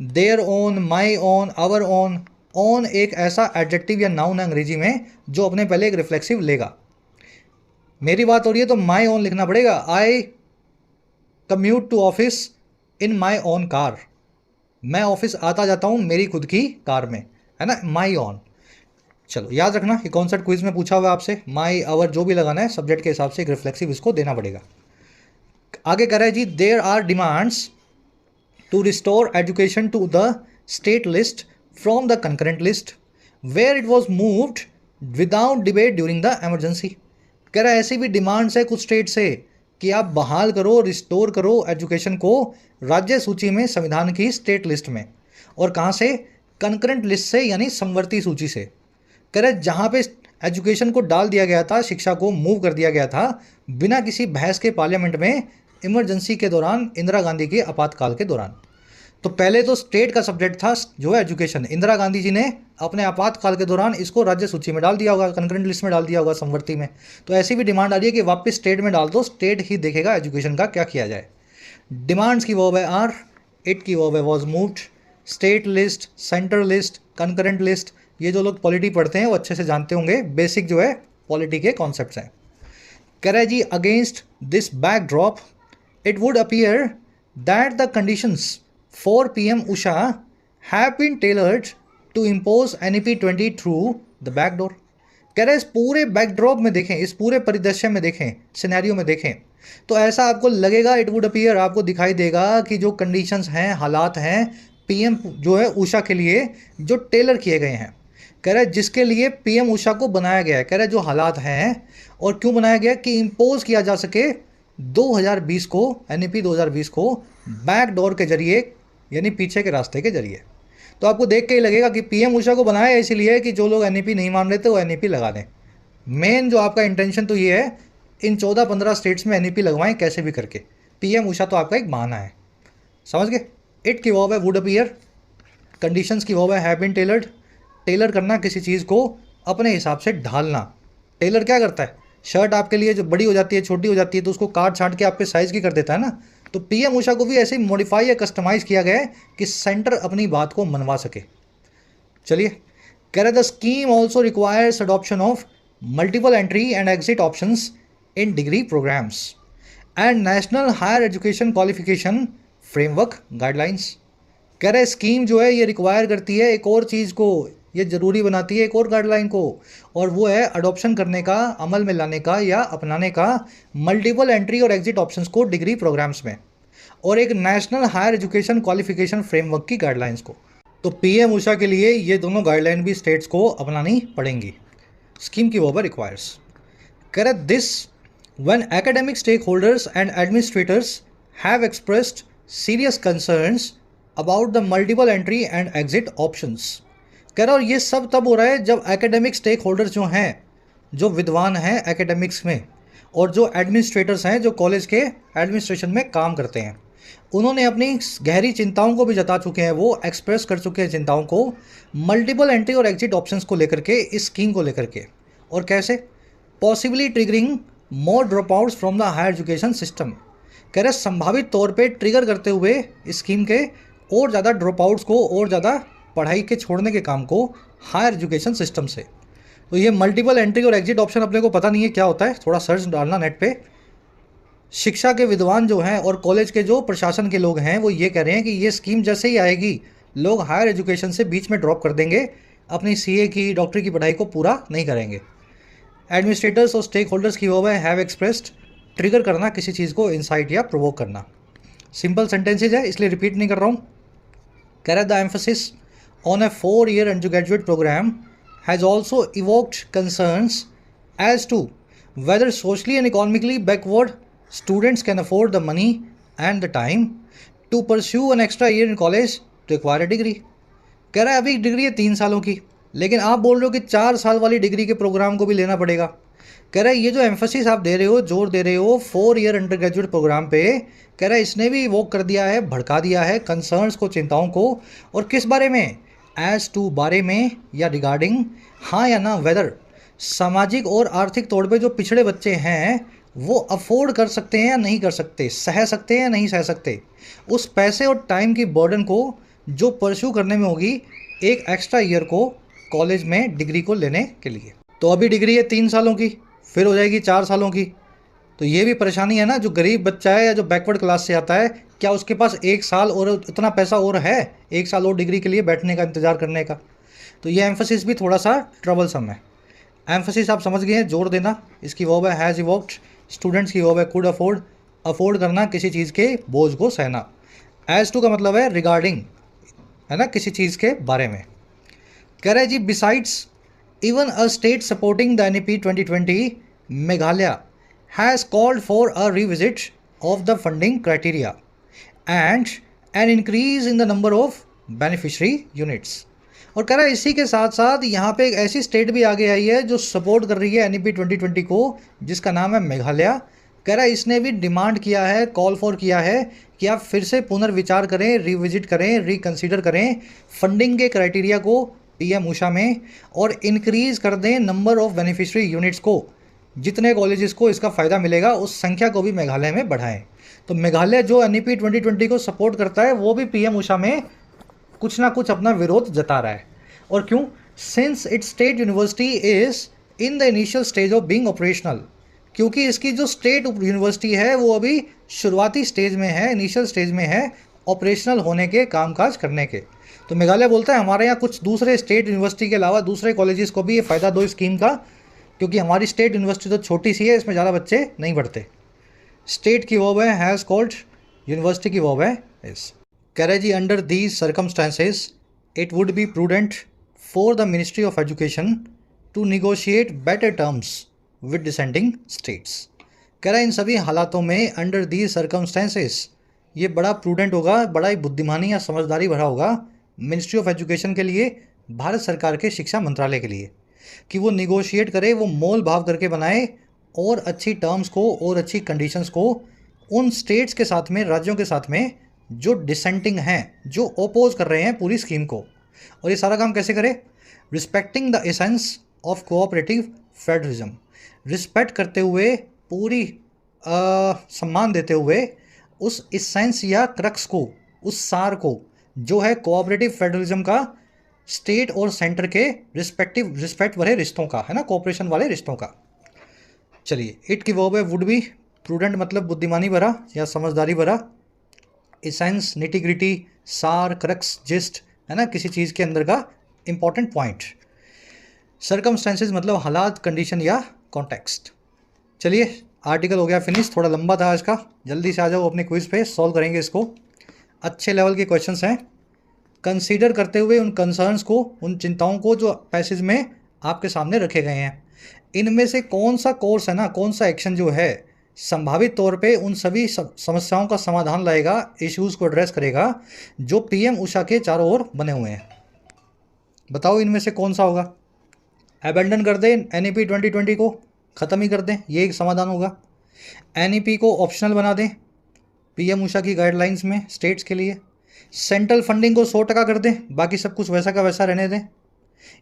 Their own, my own, our own. Own एक ऐसा एडजेक्टिव या नाउन है अंग्रेजी में जो अपने पहले एक रिफ्लेक्सिव लेगा। मेरी बात हो रही है तो माई ओन लिखना पड़ेगा। I commute to office in my own car, मैं ऑफिस आता जाता हूँ मेरी खुद की कार में, है ना, माई ओन। चलो याद रखना, ये कॉन्सेप्ट क्विज में पूछा हुआ है आपसे। माई, आवर जो भी लगाना है सब्जेक्ट के हिसाब से एक रिफ्लेक्सिव इसको देना पड़ेगा। आगे कह रहा है जी, there are demands to restore education to the state list from the concurrent list where it was moved without debate during the Emergency. कह रहा है ऐसी भी डिमांड्स है कुछ स्टेट से कि आप बहाल करो, रिस्टोर करो एजुकेशन को राज्य सूची में, संविधान की स्टेट लिस्ट में। और कहाँ से? कंकरेंट लिस्ट से, यानी समवर्ती सूची से। कह रहे जहाँ पे एजुकेशन को डाल दिया गया था, शिक्षा को मूव कर दिया गया था बिना किसी बहस के पार्लियामेंट में, इमरजेंसी के दौरान, इंदिरा गांधी के आपातकाल के दौरान। तो पहले तो स्टेट का सब्जेक्ट था जो है एजुकेशन, इंदिरा गांधी जी ने अपने आपातकाल के दौरान इसको राज्य सूची में डाल दिया होगा, कंकरेंट लिस्ट में डाल दिया होगा, समवर्ती में। तो ऐसी भी डिमांड आ रही है कि वापस स्टेट में डाल दो, स्टेट ही देखेगा एजुकेशन का क्या किया जाए। डिमांड्स की वर्ब है आर, इट की वर्ब है was moved. State list, centre list, concurrent list, ये जो लोग पॉलिटी पढ़ते हैं वो अच्छे से जानते होंगे, बेसिक जो है पॉलिटी के कॉन्सेप्ट्स हैं। कह रहा है जी, against this backdrop it would appear that the conditions for PM Usha have been tailored to impose NEP 20 through the back door। कह रहे इस पूरे बैकड्रॉप में देखें, इस पूरे परिदृश्य में देखें, सिनेरियो में देखें, तो ऐसा आपको लगेगा, इट वुड अपीयर, आपको दिखाई देगा कि जो कंडीशंस हैं, हालात हैं PM जो है उषा के लिए, जो टेलर किए गए हैं। कह रहा है जिसके लिए PM उषा को बनाया गया है। कह रहा है जो हालात हैं और क्यों बनाया गया कि इम्पोज किया जा सके 2020 को, NEP 2020 को बैक डोर के जरिए, यानी पीछे के रास्ते के जरिए। तो आपको देख के ही लगेगा कि PM उषा को बनाया इसलिए कि जो लोग NEP नहीं मान रहे थे वो NEP लगा दें। मेन जो आपका इंटेंशन तो ये है, इन 14-15 स्टेट्स में NEP लगवाएं कैसे भी करके। PM उषा तो आपका एक बहाना है, समझ गए। इट की वर्ब है वुड अपीयर, कंडीशंस की वर्ब है हैव बीन टेलर्ड। टेलर करना, किसी चीज़ को अपने हिसाब से ढालना। टेलर क्या करता है, शर्ट आपके लिए जो बड़ी हो जाती है, छोटी हो जाती है, तो उसको काट छाट के आपके साइज़ की कर देता है ना। तो PM उषा को भी ऐसे ही मॉडिफाई या कस्टमाइज़ किया गया है कि सेंटर अपनी बात को मनवा सके। चलिए, कह रहे the scheme also requires adoption of multiple entry and exit options in degree programmes and national higher education qualification framework guidelines. कह रहे स्कीम जो है ये रिक्वायर करती है एक और चीज़ को, ये ज़रूरी बनाती है एक और गाइडलाइन को, और वो है अडॉप्शन करने का, अमल में लाने का या अपनाने का मल्टीपल एंट्री और एग्जिट ऑप्शंस को डिग्री प्रोग्राम्स में, और एक national higher education qualification framework की गाइडलाइंस को। तो PM उषा के लिए ये दोनों गाइडलाइन भी स्टेट्स को अपनानी पड़ेंगी। स्कीम की वर्ब रिक्वायर्स। कह रहे this when academic stakeholders and administrators have expressed serious concerns about the multiple entry and exit options. कह रहा और ये सब तब हो रहा है जब एकेडमिक स्टेक होल्डर्स जो हैं, जो विद्वान हैं एकेडमिक्स में, और जो एडमिनिस्ट्रेटर्स हैं, जो कॉलेज के एडमिनिस्ट्रेशन में काम करते हैं, उन्होंने अपनी गहरी चिंताओं को भी जता चुके हैं, वो एक्सप्रेस कर चुके हैं चिंताओं को मल्टीपल एंट्री और एग्जिट ऑप्शंस को लेकर के, इस स्कीम को लेकर के। और कैसे? Possibly triggering more dropouts from the higher education system. कह रहे संभावित तौर पे ट्रिगर करते हुए इस स्कीम के और ज़्यादा ड्रॉप आउट्स को, और ज़्यादा पढ़ाई के छोड़ने के काम को हायर एजुकेशन सिस्टम से। तो ये मल्टीपल एंट्री और एग्जिट ऑप्शन अपने को पता नहीं है क्या होता है, थोड़ा सर्च डालना नेट पे। शिक्षा के विद्वान जो हैं और कॉलेज के जो प्रशासन के लोग हैं वो ये कह रहे हैं कि ये स्कीम जैसे ही आएगी लोग हायर एजुकेशन से बीच में ड्रॉप कर देंगे, अपनी CA की, डॉक्टरी की पढ़ाई को पूरा नहीं करेंगे। एडमिनिस्ट्रेटर्स और स्टेक होल्डर्स की वर्ब है हैव एक्सप्रेस्ड, ट्रिगर करना, किसी चीज़ को इंसाइट या प्रोवोक करना। सिंपल सेंटेंसेज है इसलिए रिपीट नहीं कर रहा हूँ। कह रहा है the emphasis on a 4-year undergraduate program has also evoked concerns as to whether socially and economically backward students can afford the money and the time to pursue an extra year in college to acquire a degree। कह रहा है अभी degree है 3 सालों की, लेकिन आप बोल रहे हो कि 4 साल वाली डिग्री के प्रोग्राम को भी लेना पड़ेगा। कह रहा है ये जो एम्फोसिस आप दे रहे हो, जोर दे रहे हो 4 ईयर अंडर ग्रेजुएट प्रोग्राम पे, कह रहा है इसने भी वो कर दिया है, भड़का दिया है कंसर्न्स को, चिंताओं को। और किस बारे में? एज टू बारे में या रिगार्डिंग, हाँ या ना, वेदर सामाजिक और आर्थिक तौर पे जो पिछड़े बच्चे हैं वो अफोर्ड कर सकते हैं या नहीं कर सकते, सह सकते हैं या नहीं सह सकते, उस पैसे और टाइम की बर्डन को जो परस्यू करने में होगी एक एक्स्ट्रा ईयर को कॉलेज में डिग्री को लेने के लिए। तो अभी डिग्री है 3 सालों की, फिर हो जाएगी 4 सालों की। तो ये भी परेशानी है ना, जो गरीब बच्चा है या जो बैकवर्ड क्लास से आता है, क्या उसके पास 1 साल और इतना पैसा और है 1 साल और डिग्री के लिए बैठने का, इंतज़ार करने का? तो ये एम्फोसिस भी थोड़ा सा ट्रबलसम है। एम्फोसिस आप समझ गए हैं, जोर देना, इसकी वर्ब है हैज़ इवोक्ड, स्टूडेंट्स की वर्ब है कुड अफोर्ड, अफोर्ड करना, किसी चीज़ के बोझ को सहना। एज टू का मतलब है रिगार्डिंग, है ना, किसी चीज़ के बारे में। कह रहा है जी besides even a state supporting the NEP 2020, Meghalaya has called for a revisit of the funding criteria and an increase in the number of beneficiary units. और कह रहा है इसी के साथ साथ यहाँ पे एक ऐसी स्टेट भी आगे आई है जो सपोर्ट कर रही है NEP 2020 को, जिसका नाम है मेघालय। कह रहा है इसने भी डिमांड किया है, कॉल फॉर किया है कि आप फिर से पुनर्विचार करें, रिविजिट करें, रिकंसीडर करें फंडिंग के क्राइटेरिया को PM उषा में, और इंक्रीज़ कर दें नंबर ऑफ बेनिफिशरी यूनिट्स को। जितने कॉलेजेस को इसका फ़ायदा मिलेगा उस संख्या को भी मेघालय में बढ़ाएं। तो मेघालय जो NEP 2020 को सपोर्ट करता है वो भी PM उषा में कुछ ना कुछ अपना विरोध जता रहा है। और क्यों? Since it's state university is in the initial stage of being operational, क्योंकि इसकी जो स्टेट यूनिवर्सिटी है वो अभी शुरुआती स्टेज में है, इनिशियल स्टेज में है ऑपरेशनल होने के, कामकाज करने के। तो मेघालय बोलता है हमारे यहाँ कुछ दूसरे स्टेट यूनिवर्सिटी के अलावा दूसरे कॉलेजेस को भी ये फ़ायदा दो इस स्कीम का, क्योंकि हमारी स्टेट यूनिवर्सिटी तो छोटी सी है, इसमें ज़्यादा बच्चे नहीं बढ़ते। स्टेट की वर्ब है हैज़ कॉल्ड, यूनिवर्सिटी की वर्ब है इज। कह रहे जी under these circumstances it would be prudent for the ministry of education to negotiate better terms with dissenting states. कह रहा है इन सभी हालातों में अंडर दीज सर्कमस्टांसेस ये बड़ा प्रूडेंट होगा, बड़ा ही बुद्धिमानी या समझदारी भरा होगा मिनिस्ट्री ऑफ एजुकेशन के लिए, भारत सरकार के शिक्षा मंत्रालय के लिए, कि वो निगोशिएट करे, वो मोल भाव करके बनाए और अच्छी टर्म्स को और अच्छी कंडीशंस को उन स्टेट्स के साथ में, राज्यों के साथ में जो डिसेंटिंग हैं, जो ओपोज कर रहे हैं पूरी स्कीम को। और ये सारा काम कैसे करे? Respecting the essence of cooperative federalism, respect करते हुए, पूरी सम्मान देते हुए उस एसेंस या क्रक्स को, उस सार को जो है कोऑपरेटिव फेडरलिज्म का, स्टेट और सेंटर के रिस्पेक्ट भरे रिश्तों का, है ना, कोऑपरेशन वाले रिश्तों का। चलिए इट की वर्ब है वुड बी, प्रूडेंट मतलब बुद्धिमानी भरा या समझदारी भरा, एसेंस निटी-ग्रिटी, सार, क्रक्स, जिस्ट, है ना, किसी चीज़ के अंदर का इंपॉर्टेंट पॉइंट। सर्कमस्टेंसेस मतलब हालात, कंडीशन या कॉन्टेक्स्ट। चलिए आर्टिकल हो गया फिनिश, थोड़ा लंबा था आज का। जल्दी से आ जाओ अपने क्विज पे, सॉल्व करेंगे इसको। अच्छे लेवल के क्वेश्चंस हैं, कंसीडर करते हुए उन कंसर्न्स को, उन चिंताओं को जो पैसेज में आपके सामने रखे गए हैं। इनमें से कौन सा कोर्स है ना, कौन सा एक्शन जो है संभावित तौर पे उन सभी समस्याओं का समाधान लाएगा, इश्यूज़ को एड्रेस करेगा जो PM उषा के चारों ओर बने हुए हैं। बताओ इनमें से कौन सा होगा? अबेंडन कर दें NEP 2020 को, ख़त्म ही कर दें, ये एक समाधान होगा। NEP को ऑप्शनल बना दें PM उषा की गाइडलाइंस में स्टेट्स के लिए। सेंट्रल फंडिंग को 100% कर दें, बाकी सब कुछ वैसा का वैसा रहने दें।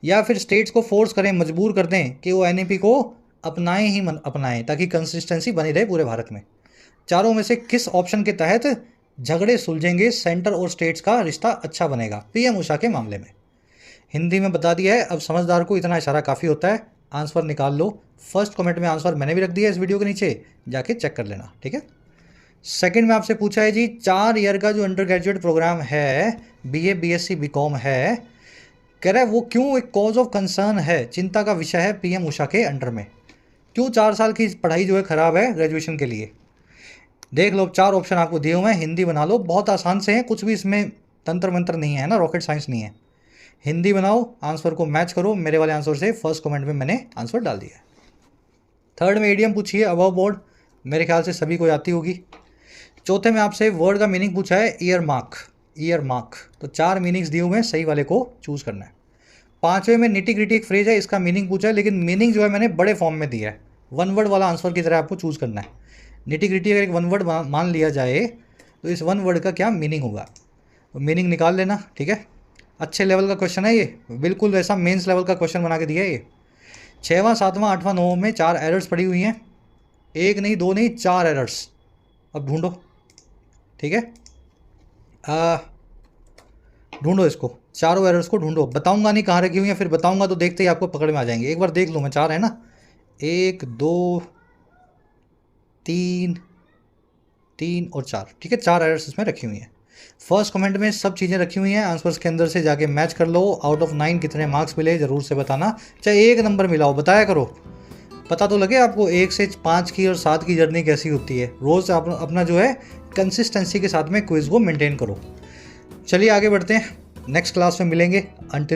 या फिर स्टेट्स को फोर्स करें, मजबूर कर दें कि वो NEP को अपनाएं ही अपनाएं, ताकि कंसिस्टेंसी बनी रहे पूरे भारत में। चारों में से किस ऑप्शन के तहत झगड़े सुलझेंगे, सेंटर और स्टेट्स का रिश्ता अच्छा बनेगा PM उषा के मामले में? हिंदी में बता दिया है, अब समझदार को इतना इशारा काफ़ी होता है। आंसर निकाल लो, फर्स्ट कमेंट में आंसर मैंने भी रख दिया इस वीडियो के नीचे, जाके चेक कर लेना, ठीक है। सेकंड में आपसे पूछा है जी 4 ईयर का जो अंडर ग्रेजुएट प्रोग्राम है, BA BSc BCom है, कह रहा है वो क्यों एक कॉज ऑफ कंसर्न है, चिंता का विषय है PM उषा के अंडर में। क्यों 4 साल की पढ़ाई जो है ख़राब है ग्रेजुएशन के लिए? देख लो 4 ऑप्शन आपको दिए हुए हैं, हिंदी बना लो, बहुत आसान से हैं, कुछ भी इसमें तंत्र मंत्र नहीं है ना, रॉकेट साइंस नहीं है। हिंदी बनाओ, आंसर को मैच करो मेरे वाले आंसर से, फर्स्ट कमेंट में मैंने आंसर डाल दिया है। थर्ड में इडियम पूछिए अबव बोर्ड, मेरे ख्याल से सभी को आती होगी। चौथे में आपसे वर्ड का मीनिंग पूछा है ईयर मार्क, तो 4 मीनिंग्स दिए हुए हैं, सही वाले को चूज़ करना है। 5वें में निटी ग्रिटी एक फ्रेज है, इसका मीनिंग पूछा है, लेकिन मीनिंग जो है मैंने बड़े फॉर्म में दिया है, वन वर्ड वाला आंसर की तरह आपको चूज़ करना है। निटी ग्रिटी अगर एक वन वर्ड मान लिया जाए तो इस वन वर्ड का क्या मीनिंग होगा, तो मीनिंग निकाल लेना। ठीक है, अच्छे लेवल का क्वेश्चन है ये, बिल्कुल ऐसा मेंस लेवल का क्वेश्चन बना के दिया है ये। 6वां 7वां 8वां 9वां में 4 एरर्स पड़ी हुई हैं, एक नहीं दो नहीं 4 एरर्स। अब ढूंढो। ठीक है, ढूंढो इसको, चारों एरर्स को ढूंढो। बताऊंगा नहीं कहाँ रखी हुई हैं, फिर बताऊंगा तो देखते ही आपको पकड़ में आ जाएंगे। एक बार देख लो मैं, 4 है ना, 1 2 3 3 और 4। ठीक है, 4 एरर्स इसमें रखी हुई हैं। फर्स्ट कमेंट में सब चीज़ें रखी हुई हैं, आंसर्स के अंदर से जाके मैच कर लो। आउट ऑफ 9 कितने मार्क्स मिले ज़रूर से बताना, चाहे 1 नंबर मिला हो बताया करो, पता तो लगे आपको 1 से 5 की और 7 की जर्नी कैसी होती है। रोज़ अपना जो है कंसिस्टेंसी के साथ में क्विज़ को मेंटेन करो। चलिए आगे बढ़ते हैं, नेक्स्ट क्लास में मिलेंगे। अंटिल